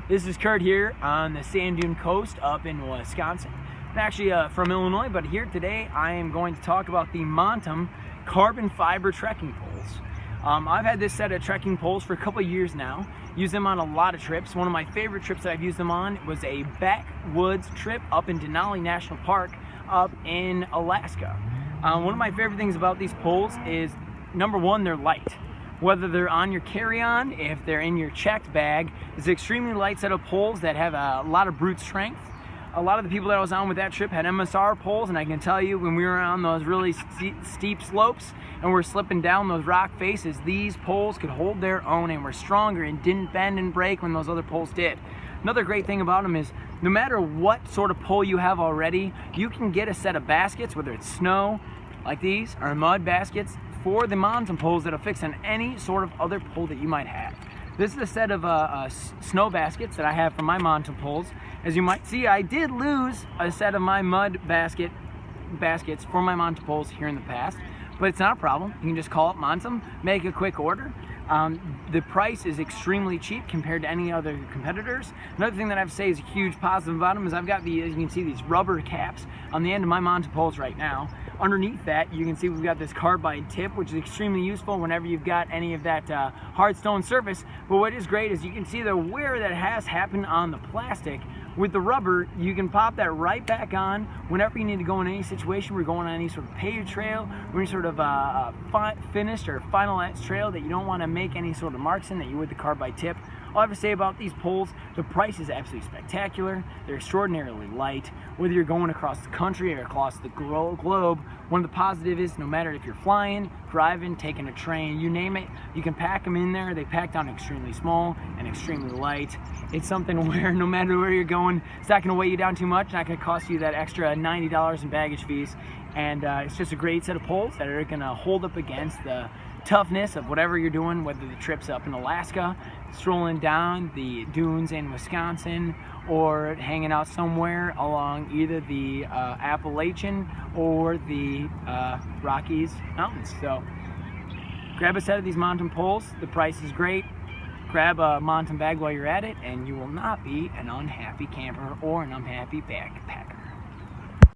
This is Kurt here on the Sand Dune Coast up in Wisconsin. I'm actually from Illinois, but here today I am going to talk about the Montem carbon fiber trekking poles. I've had this set of trekking poles for a couple of years now. Use them on a lot of trips. One of my favorite trips that I've used them on was a backwoods trip up in Denali National Park up in Alaska. One of my favorite things about these poles is, number one, they're light. Whether they're on your carry-on, if they're in your checked bag, it's an extremely light set of poles that have a lot of brute strength. A lot of the people that I was on with that trip had MSR poles, and I can tell you when we were on those really steep slopes and we're slipping down those rock faces, these poles could hold their own and were stronger and didn't bend and break when those other poles did. Another great thing about them is no matter what sort of pole you have already, you can get a set of baskets, whether it's snow like these or mud baskets, for the Montem poles that'll fix on any sort of other pole that you might have. This is a set of snow baskets that I have for my Montem poles. As you might see, I did lose a set of my mud baskets for my Montem poles here in the past, but it's not a problem. You can just call up Montem, make a quick order. The price is extremely cheap compared to any other competitors. Another thing that I have to say is a huge positive about them is I've got as you can see, these rubber caps on the end of my Montem poles right now. Underneath that, you can see we've got this carbide tip, which is extremely useful whenever you've got any of that hard stone surface. But what is great is you can see the wear that has happened on the plastic. With the rubber, you can pop that right back on whenever you need to go in any situation. We're going on any sort of paved trail or any sort of finished or finalized trail that you don't want to make any sort of marks in that you would the carbide tip. All I have to say about these poles, the price is absolutely spectacular. They're extraordinarily light. Whether you're going across the country or across the globe, one of the positives is no matter if you're flying, driving, taking a train, you name it, you can pack them in there. They pack down extremely small and extremely light. It's something where no matter where you're going, it's not going to weigh you down too much, not going to cost you that extra $90 in baggage fees. And it's just a great set of poles that are going to hold up against the toughness of whatever you're doing, whether the trip's up in Alaska, strolling down the dunes in Wisconsin, or hanging out somewhere along either the Appalachian or the Rockies Mountains. So grab a set of these Montem poles. The price is great. Grab a Montem bag while you're at it, and you will not be an unhappy camper or an unhappy backpacker.